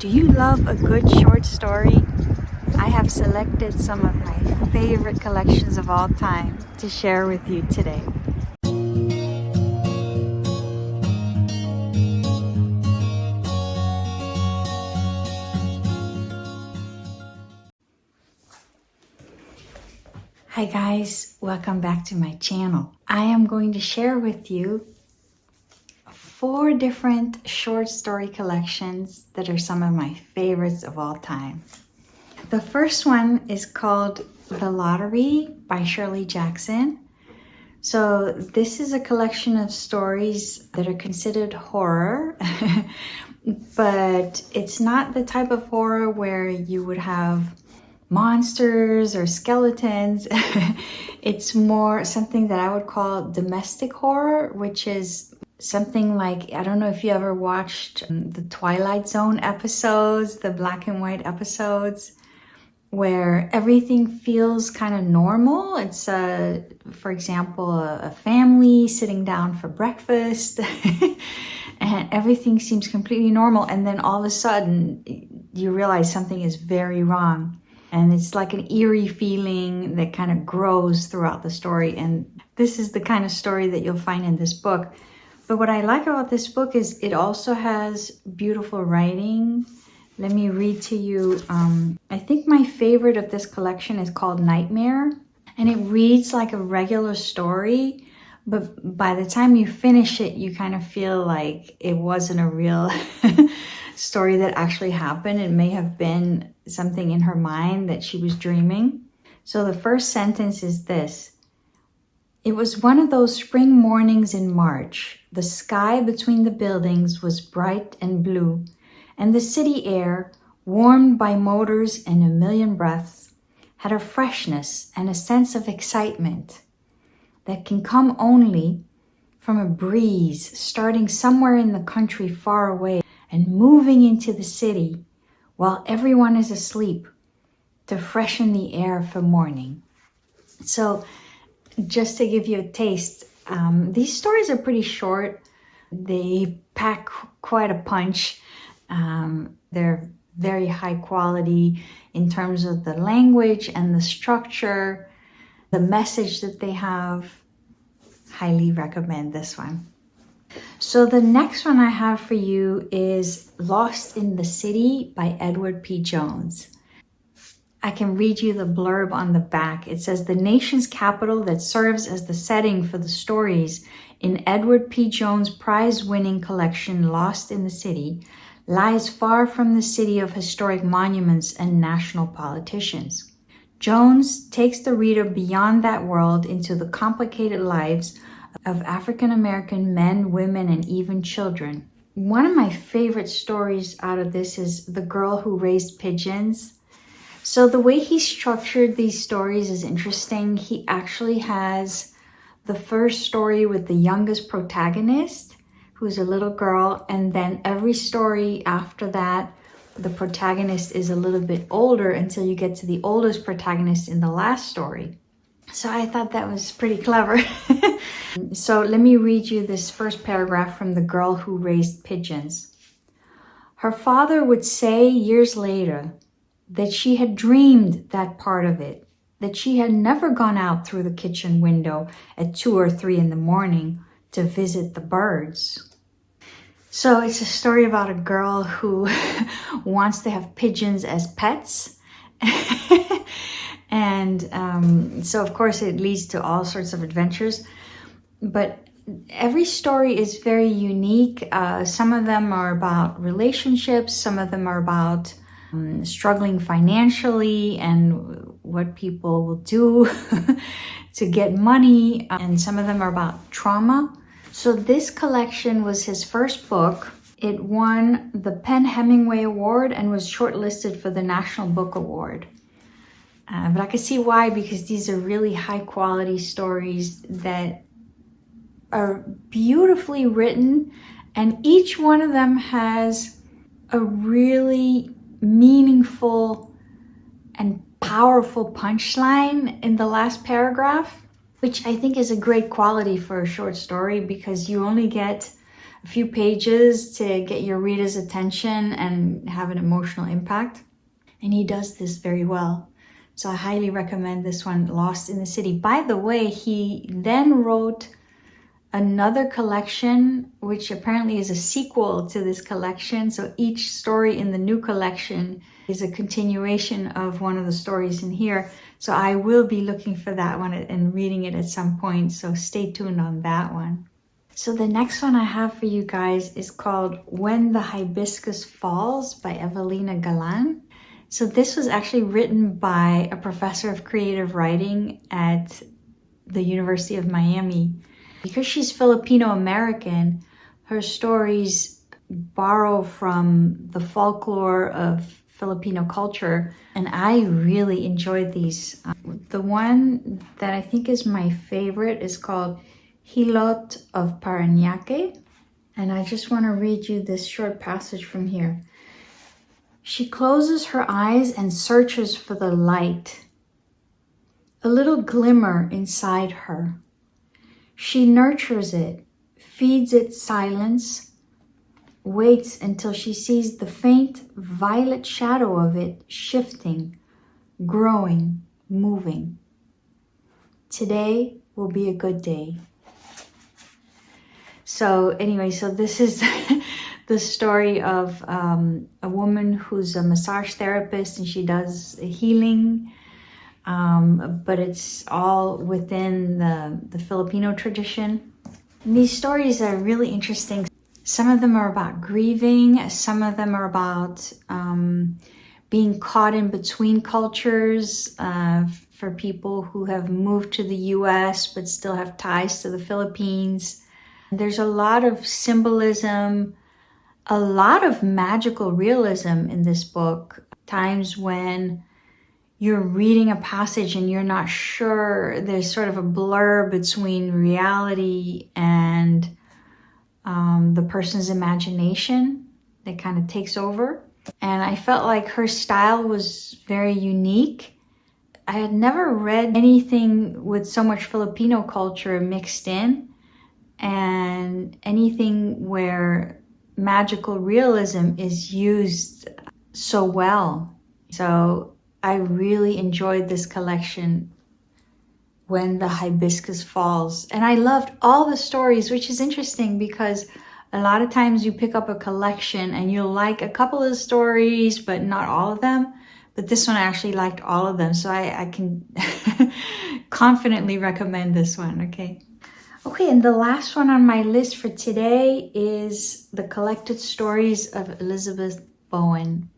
Do you love a good short story? I have selected some of my favorite collections of all time to share with you today. Hi guys, welcome back to my channel. I am going to share with you 4 different short story collections that are some of my favorites of all time. The first one is called The Lottery by Shirley Jackson. So this is a collection of stories that are considered horror, but it's not the type of horror where you would have monsters or skeletons. It's more something that I would call domestic horror, which is something like, I don't know if you ever watched the Twilight Zone episodes, the black and white episodes, where everything feels kind of normal. It's, for example, a family sitting down for breakfast and everything seems completely normal. And then all of a sudden you realize something is very wrong. And it's like an eerie feeling that kind of grows throughout the story. And this is the kind of story that you'll find in this book. But what I like about this book is it also has beautiful writing. Let me read to you. I think my favorite of this collection is called Nightmare. And it reads like a regular story. But by the time you finish it, you kind of feel like it wasn't a real story that actually happened. It may have been something in her mind that she was dreaming. So the first sentence is this. It was one of those spring mornings in March. The sky between the buildings was bright and blue, and the city air, warmed by motors and a million breaths, had a freshness and a sense of excitement that can come only from a breeze starting somewhere in the country far away and moving into the city while everyone is asleep to freshen the air for morning. So just to give you a taste, these stories are pretty short. They pack quite a punch. They're very high quality in terms of the language and the structure, the message that they have. Highly recommend this one. So the next one I have for you is Lost in the City by Edward P. Jones. I can read you the blurb on the back. It says, the nation's capital that serves as the setting for the stories in Edward P. Jones' prize-winning collection Lost in the City lies far from the city of historic monuments and national politicians. Jones takes the reader beyond that world into the complicated lives of African-American men, women, and even children. One of my favorite stories out of this is The Girl Who Raised Pigeons. So the way he structured these stories is interesting. He actually has the first story with the youngest protagonist, who's a little girl, and then every story after that, the protagonist is a little bit older until you get to the oldest protagonist in the last story. So I thought that was pretty clever. So let me read you this first paragraph from The Girl Who Raised Pigeons. Her father would say years later that she had dreamed that part of it, that she had never gone out through the kitchen window at 2 or 3 in the morning to visit the birds. So it's a story about a girl who wants to have pigeons as pets. And so of course it leads to all sorts of adventures. But every story is very unique. Some of them are about relationships. Some of them are about struggling financially and what people will do to get money. And some of them are about trauma. So this collection was his first book. It won the Penn Hemingway Award and was shortlisted for the National Book Award. But I can see why, because these are really high quality stories that are beautifully written, and each one of them has a really meaningful and powerful punchline in the last paragraph, which I think is a great quality for a short story, because you only get a few pages to get your reader's attention and have an emotional impact. And he does this very well. So I highly recommend this one, Lost in the City. By the way, he then wrote another collection, which apparently is a sequel to this collection. So each story in the new collection is a continuation of one of the stories in here. So I will be looking for that one and reading it at some point. So stay tuned on that one. So the next one I have for you guys is called When the Hibiscus Falls by Evelina Galang. So this was actually written by a professor of creative writing at the University of Miami. Because she's Filipino-American, her stories borrow from the folklore of Filipino culture, and I really enjoyed these. The one that I think is my favorite is called Hilot of Parañaque, and I just want to read you this short passage from here. She closes her eyes and searches for the light, a little glimmer inside her. She nurtures it, feeds it silence, waits until she sees the faint violet shadow of it shifting, growing, moving. Today will be a good day. So anyway, so this is the story of a woman who's a massage therapist, and she does healing, but it's all within the Filipino tradition. And these stories are really interesting. Some of them are about grieving. Some of them are about being caught in between cultures for people who have moved to the US but still have ties to the Philippines. There's a lot of symbolism, a lot of magical realism in this book. Times when you're reading a passage and you're not sure, there's sort of a blur between reality and the person's imagination that kind of takes over. And I felt like her style was very unique. I had never read anything with so much Filipino culture mixed in, and anything where magical realism is used so well. So I really enjoyed this collection, When the Hibiscus Falls. And I loved all the stories, which is interesting because a lot of times you pick up a collection and you'll like a couple of the stories, but not all of them. But this one I actually liked all of them. So I can confidently recommend this one, okay? Okay, and the last one on my list for today is the collected stories of Elizabeth Bowen.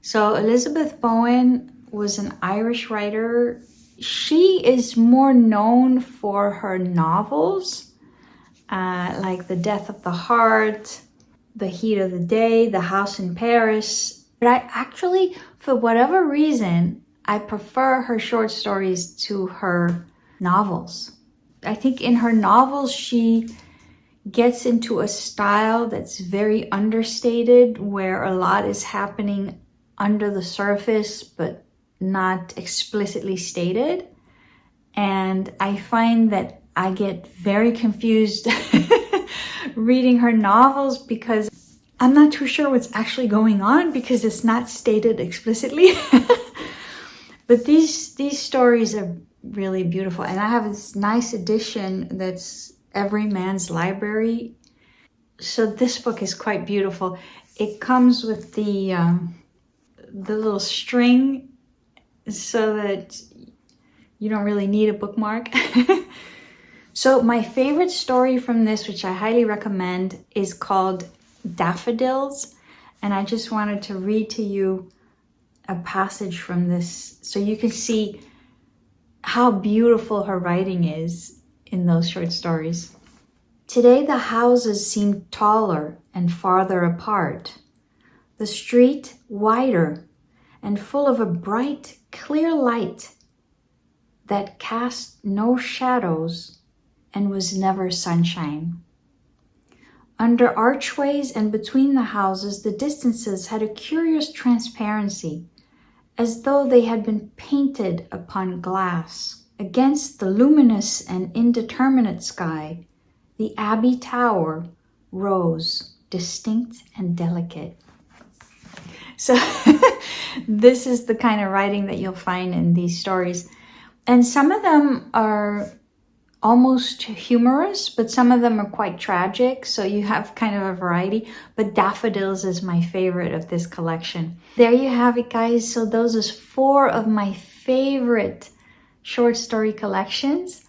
So Elizabeth Bowen was an Irish writer. She is more known for her novels, like The Death of the Heart, The Heat of the Day, The House in Paris. But I actually, for whatever reason, I prefer her short stories to her novels. I think in her novels, she gets into a style that's very understated, where a lot is happening under the surface, but not explicitly stated. And I find that I get very confused reading her novels because I'm not too sure what's actually going on because it's not stated explicitly. But these stories are really beautiful. And I have this nice edition that's Every Man's Library. So this book is quite beautiful. It comes with the little string so that you don't really need a bookmark. So my favorite story from this, which I highly recommend, is called Daffodils. And I just wanted to read to you a passage from this so you can see how beautiful her writing is in those short stories. Today the houses seemed taller and farther apart, the street wider and full of a bright, clear light that cast no shadows and was never sunshine. Under archways and between the houses, the distances had a curious transparency, as though they had been painted upon glass. Against the luminous and indeterminate sky, the Abbey Tower rose, distinct and delicate. So this is the kind of writing that you'll find in these stories. And some of them are almost humorous, but some of them are quite tragic. So you have kind of a variety, but Daffodils is my favorite of this collection. There you have it, guys. So those are 4 of my favorite short story collections.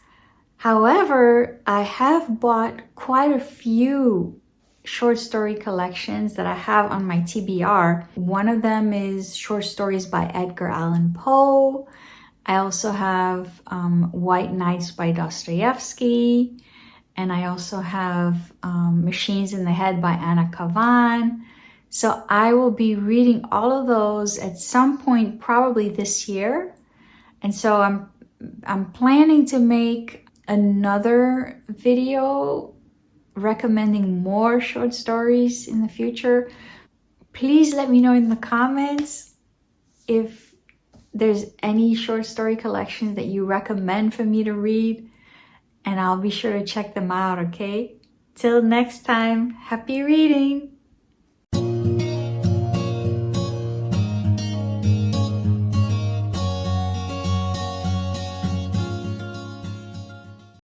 However, I have bought quite a few short story collections that I have on my TBR. One of them is short stories by Edgar Allan Poe. I also have White Nights by Dostoevsky, and I also have Machines in the Head by Anna Kavan. So I will be reading all of those at some point, probably this year. And so I'm planning to make another video recommending more short stories in the future. Please let me know in the comments if there's any short story collections that you recommend for me to read, and I'll be sure to check them out, okay? Till next time, happy reading!